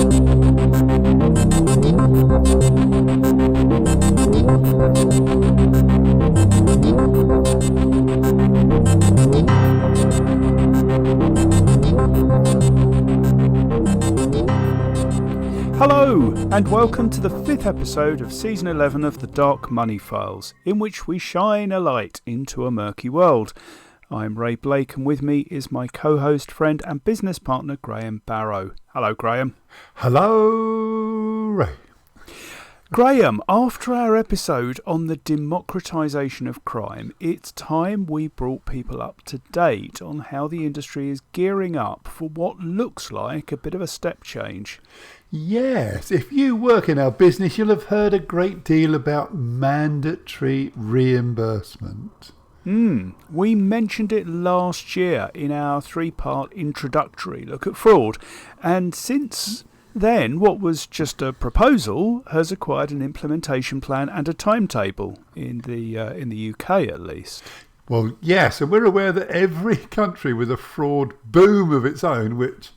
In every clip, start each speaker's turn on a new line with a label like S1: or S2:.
S1: Hello, and welcome to the 5th episode of Season 11 of the Dark Money Files, in which we shine a light into a murky world. I'm Ray Blake, and with me is my co-host, friend and business partner, Graham Barrow. Hello, Graham.
S2: Hello, Ray.
S1: Graham, after our episode on the democratisation of crime, it's time we brought people up to date on how the industry is gearing up for what looks like a bit of a step change.
S2: Yes, if you work in our business, you'll have heard a great deal about mandatory reimbursement.
S1: We mentioned it last year in our 3-part introductory look at fraud, and since then what was just a proposal has acquired an implementation plan and a timetable in the UK at least.
S2: Well, yes, and we're aware that every country with a fraud boom of its own, which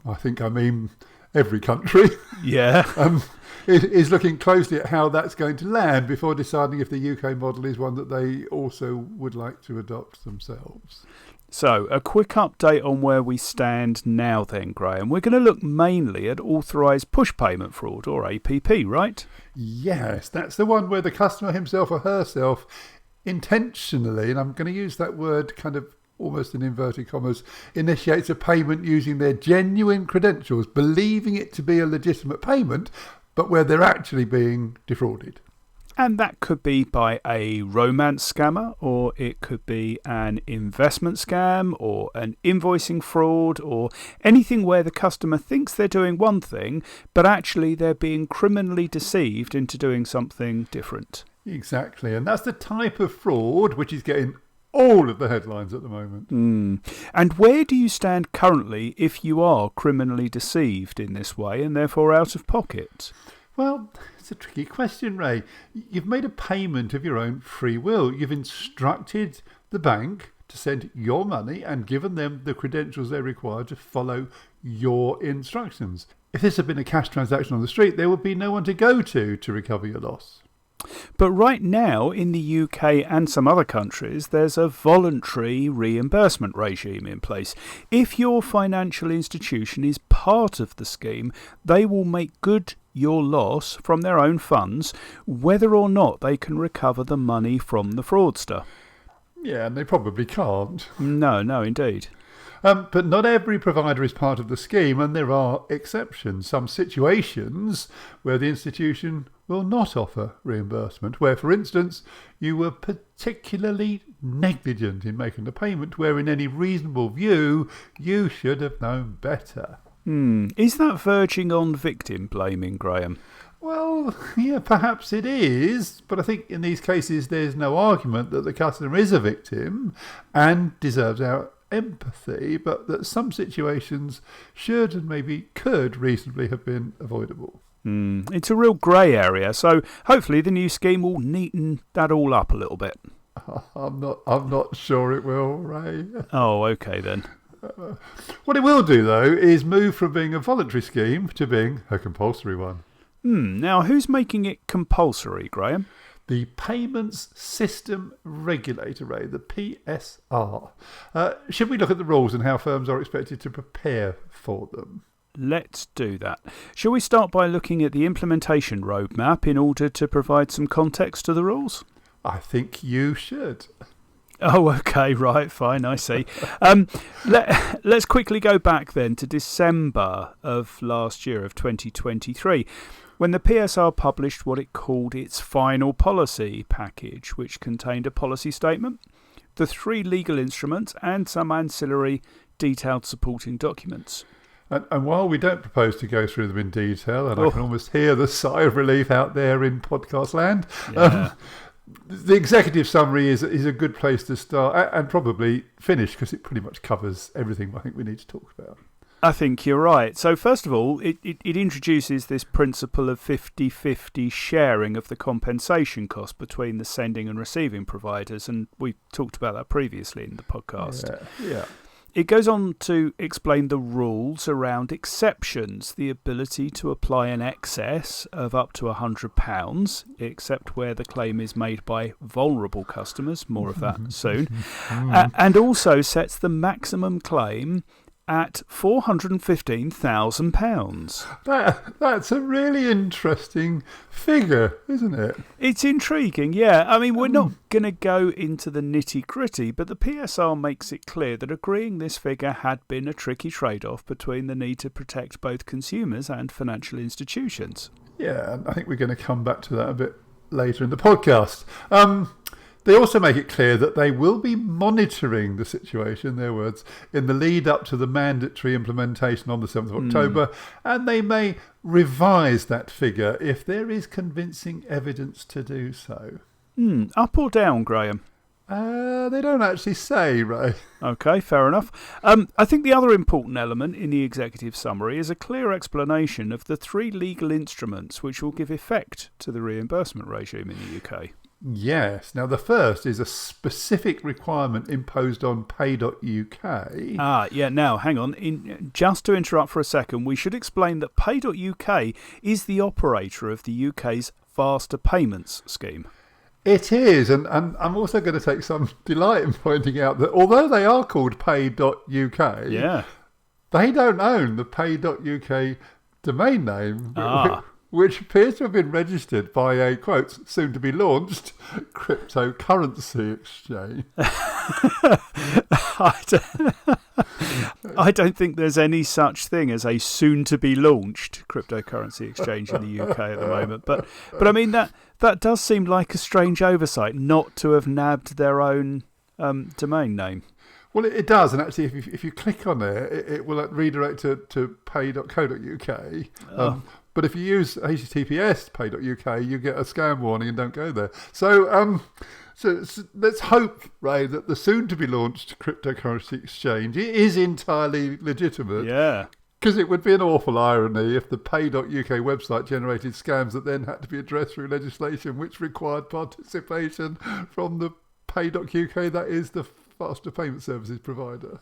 S2: I mean every country, is looking closely at how that's going to land before deciding if the UK model is one that they also would like to adopt themselves.
S1: So, a quick update on where we stand now then, Graham. We're going to look mainly at authorised push payment fraud, or APP, right?
S2: Yes, that's the one where the customer himself or herself intentionally, and I'm going to use that word kind of almost in inverted commas, initiates a payment using their genuine credentials, believing it to be a legitimate payment, but where they're actually being defrauded.
S1: And that could be by a romance scammer, or it could be an investment scam, or an invoicing fraud, or anything where the customer thinks they're doing one thing, but actually they're being criminally deceived into doing something different.
S2: Exactly, and that's the type of fraud which is getting all of the headlines at the moment.
S1: And where do you stand currently if you are criminally deceived in this way and therefore out of pocket?
S2: Well, it's a tricky question, Ray. You've made a payment of your own free will. You've instructed the bank to send your money and given them the credentials they require to follow your instructions. If this had been a cash transaction on the street, there would be no one to go to recover your loss.
S1: But right now, in the UK and some other countries, there's a voluntary reimbursement regime in place. If your financial institution is part of the scheme, they will make good your loss from their own funds, whether or not they can recover the money from the fraudster.
S2: Yeah, and they probably can't.
S1: No, indeed.
S2: But not every provider is part of the scheme, and there are exceptions. Some situations where the institution will not offer reimbursement, where, for instance, you were particularly negligent in making the payment, where in any reasonable view you should have known better.
S1: Is that verging on victim blaming, Graham?
S2: Well, yeah, perhaps it is, but I think in these cases there's no argument that the customer is a victim and deserves our empathy, but that some situations should and maybe could reasonably have been avoidable.
S1: It's a real grey area, so hopefully the new scheme will neaten that all up a little bit.
S2: I'm not sure it will, Ray.
S1: Oh, okay then.
S2: What it will do, though, is move from being a voluntary scheme to being a compulsory one.
S1: Now, who's making it compulsory, Graham?
S2: The Payments System Regulator, Ray, the PSR. Should we look at the rules and how firms are expected to prepare for them?
S1: Let's do that. Shall we start by looking at the implementation roadmap in order to provide some context to the rules?
S2: I think you should.
S1: Oh, okay, right, fine, I see. Let's quickly go back then to December of last year, of 2023, when the PSR published what it called its final policy package, which contained a policy statement, the 3 legal instruments, and some ancillary detailed supporting documents.
S2: And while we don't propose to go through them in detail, and I can almost hear the sigh of relief out there in podcast land, the executive summary is a good place to start and probably finish, because it pretty much covers everything I think we need to talk about.
S1: I think you're right. So first of all, it introduces this principle of 50-50 sharing of the compensation cost between the sending and receiving providers, and we talked about that previously in the podcast.
S2: Yeah.
S1: It goes on to explain the rules around exceptions, the ability to apply an excess of up to £100, except where the claim is made by vulnerable customers, more of that soon, and also sets the maximum claim at £415,000.
S2: That's a really interesting figure, isn't it?
S1: It's intriguing, yeah. I mean, we're not going to go into the nitty-gritty, but the PSR makes it clear that agreeing this figure had been a tricky trade-off between the need to protect both consumers and financial institutions.
S2: Yeah, I think we're going to come back to that a bit later in the podcast. They also make it clear that they will be monitoring the situation, their words, in the lead up to the mandatory implementation on the 7th of October, and they may revise that figure if there is convincing evidence to do so.
S1: Up or down, Graham?
S2: They don't actually say, Ray.
S1: OK, fair enough. I think the other important element in the executive summary is a clear explanation of the 3 legal instruments which will give effect to the reimbursement regime in the UK.
S2: Yes. Now, the first is a specific requirement imposed on pay.uk.
S1: Now, hang on. Just to interrupt for a second, we should explain that pay.uk is the operator of the UK's faster payments scheme.
S2: It is, and I'm also going to take some delight in pointing out that although they are called pay.uk, they don't own the pay.uk domain name. Which appears to have been registered by a, quote, soon-to-be-launched cryptocurrency exchange.
S1: I don't think there's any such thing as a soon-to-be-launched cryptocurrency exchange in the UK at the moment. But I mean, that does seem like a strange oversight not to have nabbed their own domain name.
S2: Well, it does, and actually, if you click on there, it will redirect to pay.co.uk. But if you use https pay.uk, you get a scam warning and don't go there. So let's hope, Ray, that the soon-to-be-launched cryptocurrency exchange is entirely legitimate.
S1: Yeah.
S2: Because it would be an awful irony if the pay.uk website generated scams that then had to be addressed through legislation which required participation from the pay.uk, that is the faster payment services provider.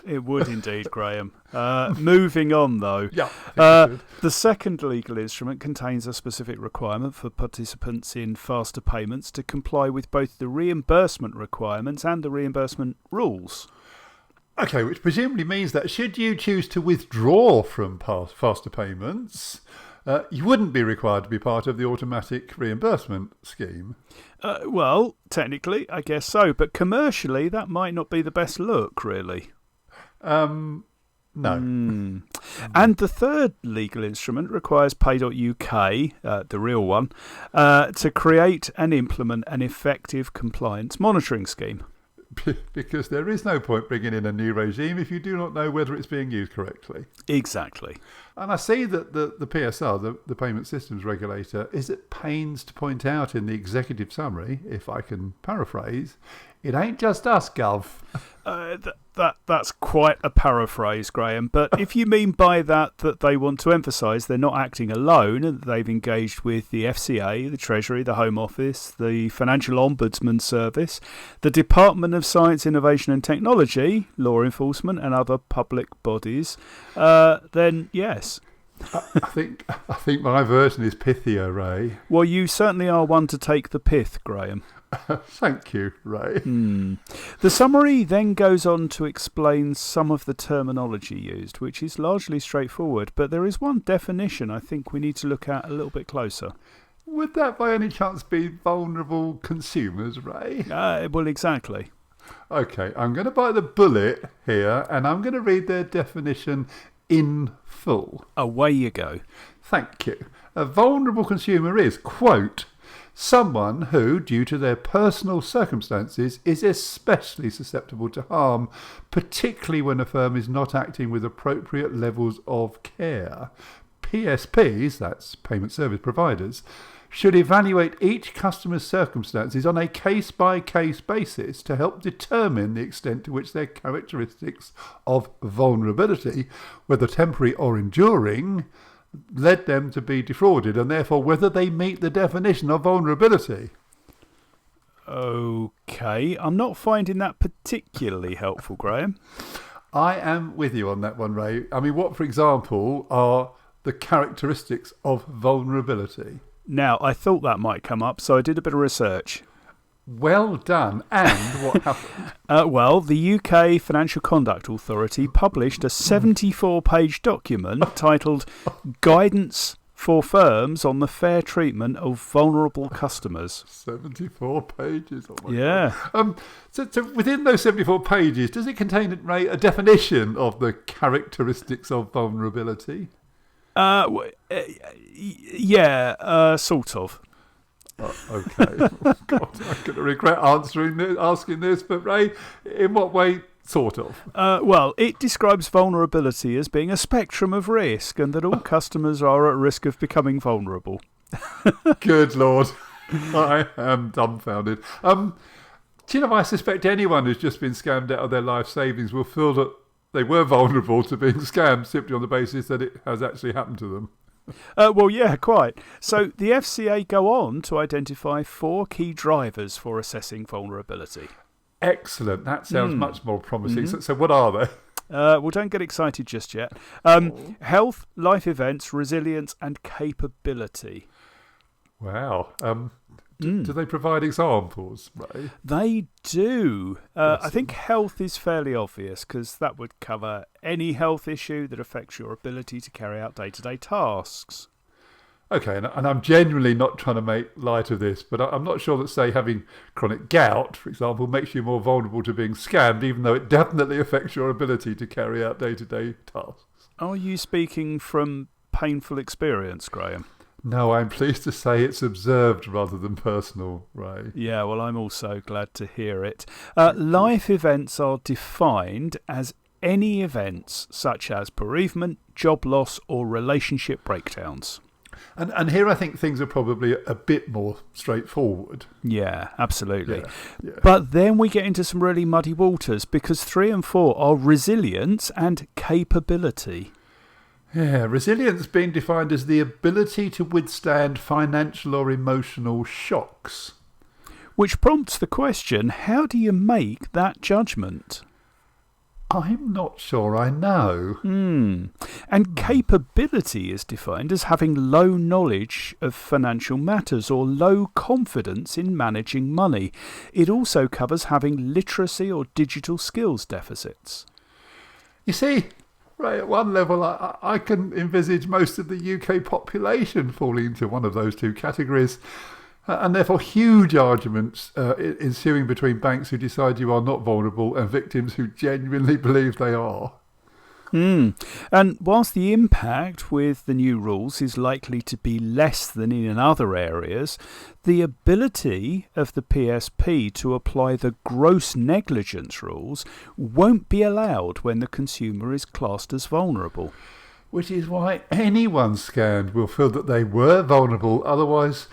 S1: It would indeed, Graham. Moving on, though.
S2: Yeah.
S1: The second legal instrument contains a specific requirement for participants in faster payments to comply with both the reimbursement requirements and the reimbursement rules.
S2: Okay, which presumably means that should you choose to withdraw from faster payments, you wouldn't be required to be part of the automatic reimbursement scheme.
S1: Well, technically, I guess so, but commercially, that might not be the best look, really.
S2: No.
S1: And the third legal instrument requires pay.uk, the real one, to create and implement an effective compliance monitoring scheme.
S2: Because there is no point bringing in a new regime if you do not know whether it's being used correctly.
S1: Exactly.
S2: And I see that the PSR, the Payment Systems Regulator, is at pains to point out in the executive summary, if I can paraphrase, it ain't just us, Gov.
S1: That's quite a paraphrase, Graham. But if you mean by that they want to emphasise they're not acting alone and that they've engaged with the FCA, the Treasury, the Home Office, the Financial Ombudsman Service, the Department of Science, Innovation and Technology, law enforcement and other public bodies, then yes.
S2: I think my version is pithier, Ray.
S1: Well, you certainly are one to take the pith, Graham.
S2: Thank you, Ray.
S1: The summary then goes on to explain some of the terminology used, which is largely straightforward, but there is one definition I think we need to look at a little bit closer.
S2: Would that by any chance be vulnerable consumers, Ray?
S1: Well, exactly.
S2: Okay, I'm going to bite the bullet here, and I'm going to read their definition in full.
S1: Away you go.
S2: Thank you. A vulnerable consumer is, quote, someone who, due to their personal circumstances, is especially susceptible to harm, particularly when a firm is not acting with appropriate levels of care. PSPs, that's payment service providers, should evaluate each customer's circumstances on a case-by-case basis to help determine the extent to which their characteristics of vulnerability, whether temporary or enduring, led them to be defrauded, and therefore whether they meet the definition of vulnerability.
S1: Okay, I'm not finding that particularly helpful, Graham.
S2: I am with you on that one, Ray. I mean, what, for example, are the characteristics of vulnerability?
S1: Now, I thought that might come up, so I did a bit of research.
S2: Well done. And what happened?
S1: Well, the UK Financial Conduct Authority published a 74-page document titled Guidance for Firms on the Fair Treatment of Vulnerable Customers.
S2: 74 pages. Oh my
S1: Yeah.
S2: God. So within those 74 pages, does it contain, Ray, a definition of the characteristics of vulnerability?
S1: Yeah, sort of.
S2: Okay. Oh, God, I'm going to regret asking this, but Ray, in what way, sort of?
S1: Well, it describes vulnerability as being a spectrum of risk and that all customers are at risk of becoming vulnerable.
S2: Good Lord. I am dumbfounded. Do you know, I suspect anyone who's just been scammed out of their life savings will feel that they were vulnerable to being scammed simply on the basis that it has actually happened to them.
S1: Well, yeah, quite. So the FCA go on to identify 4 key drivers for assessing vulnerability.
S2: Excellent. That sounds much more promising. Mm-hmm. So what are they?
S1: Well, don't get excited just yet. Health, life events, resilience and capability.
S2: Wow. Do they provide examples, Ray?
S1: They do. I think health is fairly obvious because that would cover any health issue that affects your ability to carry out day-to-day tasks.
S2: Okay, and I'm genuinely not trying to make light of this, but I'm not sure that, say, having chronic gout, for example, makes you more vulnerable to being scammed, even though it definitely affects your ability to carry out day-to-day tasks.
S1: Are you speaking from painful experience, Graham?
S2: No, I'm pleased to say it's observed rather than personal, Ray.
S1: Yeah, well, I'm also glad to hear it. Life events are defined as any events such as bereavement, job loss or relationship breakdowns.
S2: And here I think things are probably a bit more straightforward.
S1: Yeah, absolutely.
S2: Yeah.
S1: But then we get into some really muddy waters because 3 and 4 are resilience and capability.
S2: Yeah, resilience being defined as the ability to withstand financial or emotional shocks.
S1: Which prompts the question, how do you make that judgment?
S2: I'm not sure I know.
S1: And capability is defined as having low knowledge of financial matters or low confidence in managing money. It also covers having literacy or digital skills deficits.
S2: You see, Ray, at one level, I can envisage most of the UK population falling into one of those two categories. And therefore huge arguments ensuing between banks who decide you are not vulnerable and victims who genuinely believe they are.
S1: And whilst the impact with the new rules is likely to be less than in other areas, the ability of the PSP to apply the gross negligence rules won't be allowed when the consumer is classed as vulnerable.
S2: Which is why anyone scammed will feel that they were vulnerable, otherwise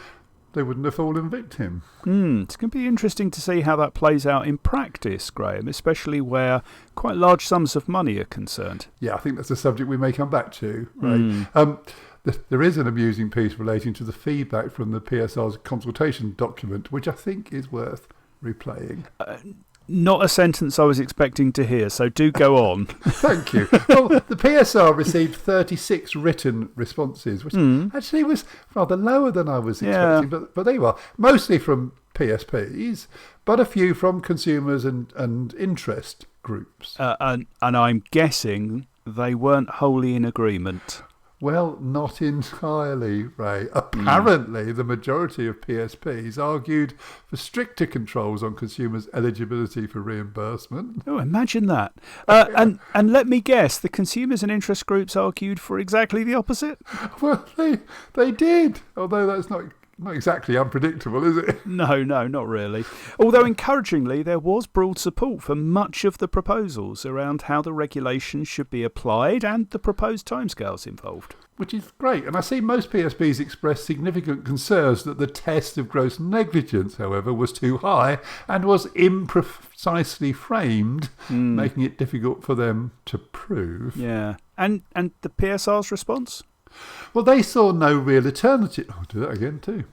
S2: they wouldn't have fallen victim.
S1: It's going to be interesting to see how that plays out in practice, Graham, especially where quite large sums of money are concerned.
S2: Yeah, I think that's a subject we may come back to. Right? There is an amusing piece relating to the feedback from the PSR's consultation document, which I think is worth replaying.
S1: Not a sentence I was expecting to hear, so do go on.
S2: Thank you. Well, the PSR received 36 written responses, which actually was rather lower than I was expecting, but there you are. Mostly from PSPs, but a few from consumers and interest groups.
S1: And I'm guessing they weren't wholly in agreement.
S2: Well, not entirely, Ray. Apparently, the majority of PSPs argued for stricter controls on consumers' eligibility for reimbursement.
S1: Oh, imagine that. And let me guess, the consumers and interest groups argued for exactly the opposite?
S2: Well, they did, although that's not exactly unpredictable, is it?
S1: No, not really. Although encouragingly, there was broad support for much of the proposals around how the regulations should be applied and the proposed timescales involved.
S2: Which is great. And I see most PSPs express significant concerns that the test of gross negligence, however, was too high and was imprecisely framed, making it difficult for them to prove.
S1: Yeah. And the PSR's response?
S2: Well, they saw no real alternative. I'll do that again too.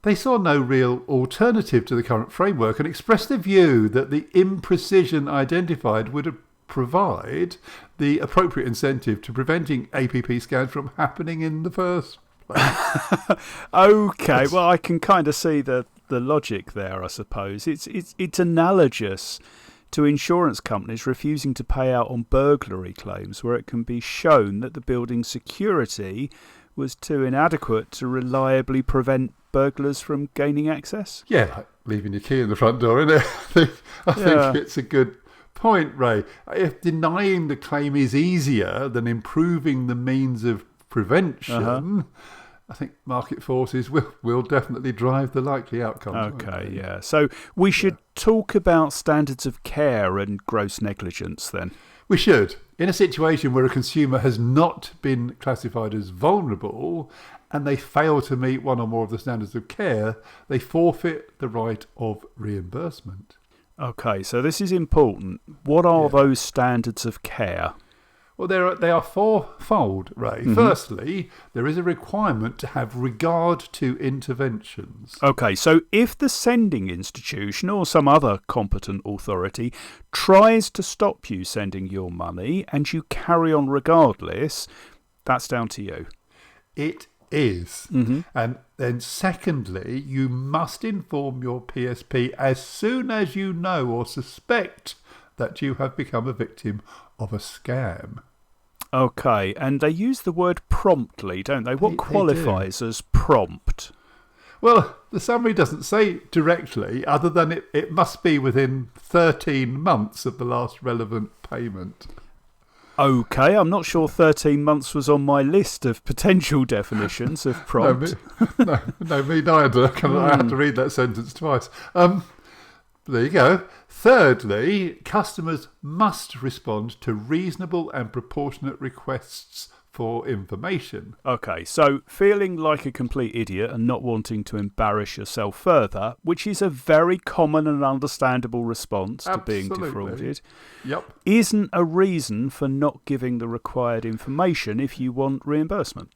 S2: They saw no real alternative to the current framework and expressed the view that the imprecision identified would provide the appropriate incentive to preventing APP scans from happening in the first place.
S1: Okay, well, I can kind of see the logic there, I suppose. It's analogous to insurance companies refusing to pay out on burglary claims where it can be shown that the building's security was too inadequate to reliably prevent burglars from gaining access.
S2: Yeah, like leaving your key in the front door, isn't it? I think it's a good point, Ray. If denying the claim is easier than improving the means of prevention, I think market forces will definitely drive the likely outcomes.
S1: Okay, yeah. So we should talk about standards of care and gross negligence then.
S2: We should. In a situation where a consumer has not been classified as vulnerable and they fail to meet one or more of the standards of care, they forfeit the right of reimbursement.
S1: Okay, so this is important. What are those standards of care?
S2: Well, they are fourfold, Ray. Firstly, there is a requirement to have regard to interventions.
S1: Okay, so if the sending institution or some other competent authority tries to stop you sending your money and you carry on regardless, that's down to you.
S2: It is. And then secondly, you must inform your PSP as soon as you know or suspect that you have become a victim of a scam.
S1: Okay, and they use the word promptly, don't they? What qualifies as prompt?
S2: Well, the summary doesn't say directly, other than it must be within 13 months of the last relevant payment.
S1: Okay, I'm not sure 13 months was on my list of potential definitions of prompt.
S2: No, me neither. I had to read that sentence twice. There you go. Thirdly, customers must respond to reasonable and proportionate requests for information.
S1: Okay, so feeling like a complete idiot and not wanting to embarrass yourself further, which is a very common and understandable response to being defrauded, isn't a reason for not giving the required information if you want reimbursement.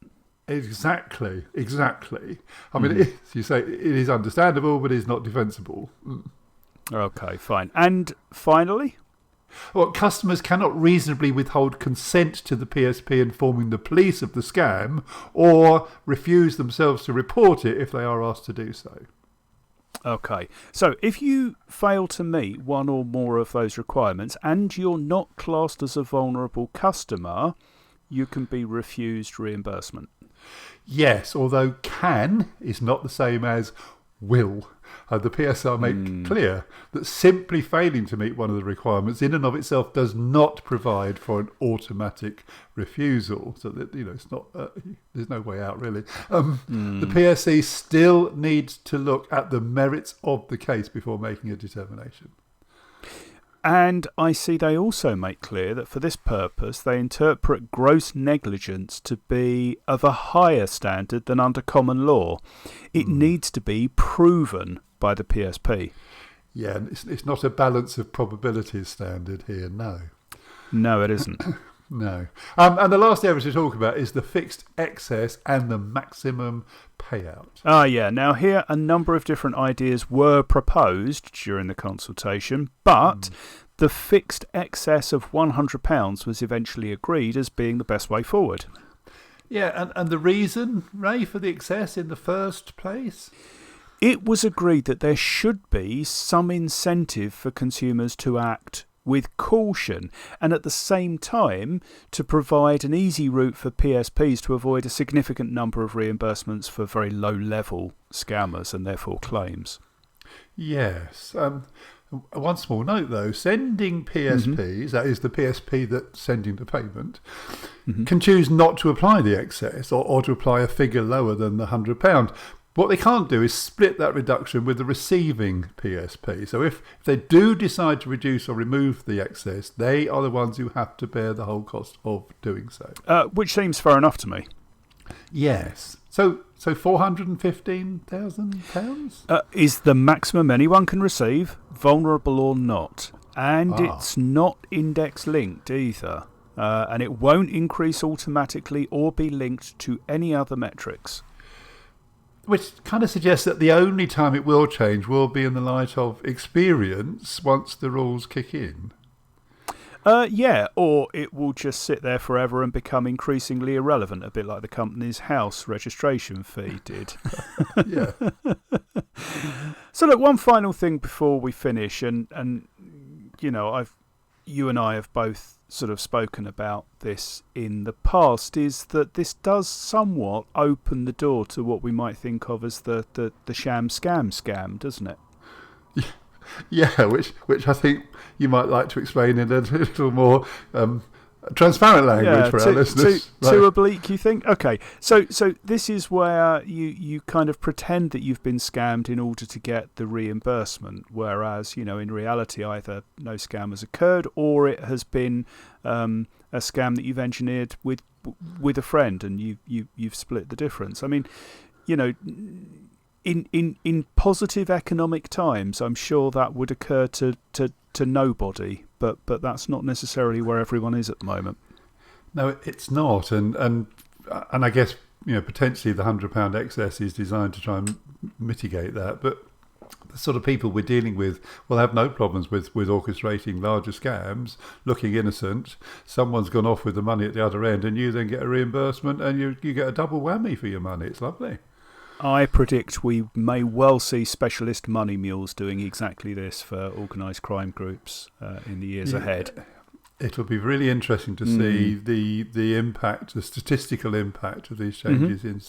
S2: Exactly. I mean, as you say, it is understandable, but it's not defensible.
S1: Okay, fine. And finally?
S2: Well, customers cannot reasonably withhold consent to the PSP informing the police of the scam or refuse themselves to report it if they are asked to do so.
S1: Okay, so if you fail to meet one or more of those requirements and you're not classed as a vulnerable customer, you can be refused reimbursement.
S2: Yes, although can is not the same as will. The PSR make clear that simply failing to meet one of the requirements in and of itself does not provide for an automatic refusal. So that it's not. There's no way out really. The PSC still needs to look at the merits of the case before making a determination.
S1: And I see they also make clear that for this purpose they interpret gross negligence to be of a higher standard than under common law. It needs to be proven by the PSP.
S2: Yeah, it's not a balance of probabilities standard here, no.
S1: No, it isn't.
S2: No. And the last area to talk about is the fixed excess and the maximum payout.
S1: Yeah. Now here a number of different ideas were proposed during the consultation, but the fixed excess of £100 was eventually agreed as being the best way forward.
S2: Yeah, and the reason, Ray, for the excess in the first place?
S1: It was agreed that there should be some incentive for consumers to act with caution and at the same time to provide an easy route for PSPs to avoid a significant number of reimbursements for very low-level scammers and therefore claims.
S2: Yes. One small note though, sending PSPs, that is the PSP that's sending the payment, can choose not to apply the excess or to apply a figure lower than the £100. What they can't do is split that reduction with the receiving PSP. So if they do decide to reduce or remove the excess, they are the ones who have to bear the whole cost of doing so.
S1: Which seems fair enough to me.
S2: Yes. So £415,000?
S1: Is the maximum anyone can receive, vulnerable or not. And it's not index linked either. And it won't increase automatically or be linked to any other metrics.
S2: which kind of suggests that the only time it will change will be in the light of experience once the rules kick in.
S1: Yeah, or it will just sit there forever and become increasingly irrelevant, a bit like the company's house registration fee did.
S2: Yeah.
S1: So look, one final thing before we finish, and you know, you and I have both sort of spoken about this in the past, is that this does somewhat open the door to what we might think of as the sham scam, doesn't it?
S2: Yeah, which I think you might like to explain in a little more transparent language for our listeners.
S1: Too oblique, you think? Okay, so this is where you kind of pretend that you've been scammed in order to get the reimbursement, whereas, you know, in reality either no scam has occurred or it has been a scam that you've engineered with a friend and you've split the difference. I mean, you know, in positive economic times, I'm sure that would occur to nobody, but that's not necessarily where everyone is at the moment.
S2: No, it's not, and I guess, you know, potentially the £100 excess is designed to try and mitigate that, but the sort of people we're dealing with will have no problems with orchestrating larger scams, looking innocent. Someone's gone off with the money at the other end, and you then get a reimbursement, and you get a double whammy for your money. It's lovely.
S1: I predict we may well see specialist money mules doing exactly this for organised crime groups in the years ahead.
S2: It'll be really interesting to see the impact, the statistical impact of these changes in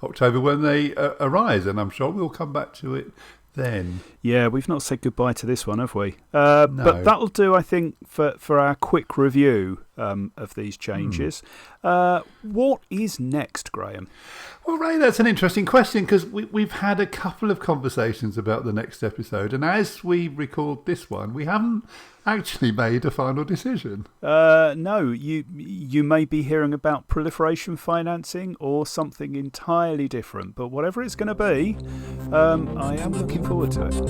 S2: October when they arise, and I'm sure we'll come back to it then.
S1: Yeah, we've not said goodbye to this one, have we?
S2: No.
S1: But that'll do, I think, for our quick review of these changes. What is next, Graham?
S2: Well, Ray, that's an interesting question, because we've had a couple of conversations about the next episode, and as we record this one, we haven't actually made a final decision.
S1: No, you may be hearing about proliferation financing or something entirely different, but whatever it's going to be, I am looking forward to it.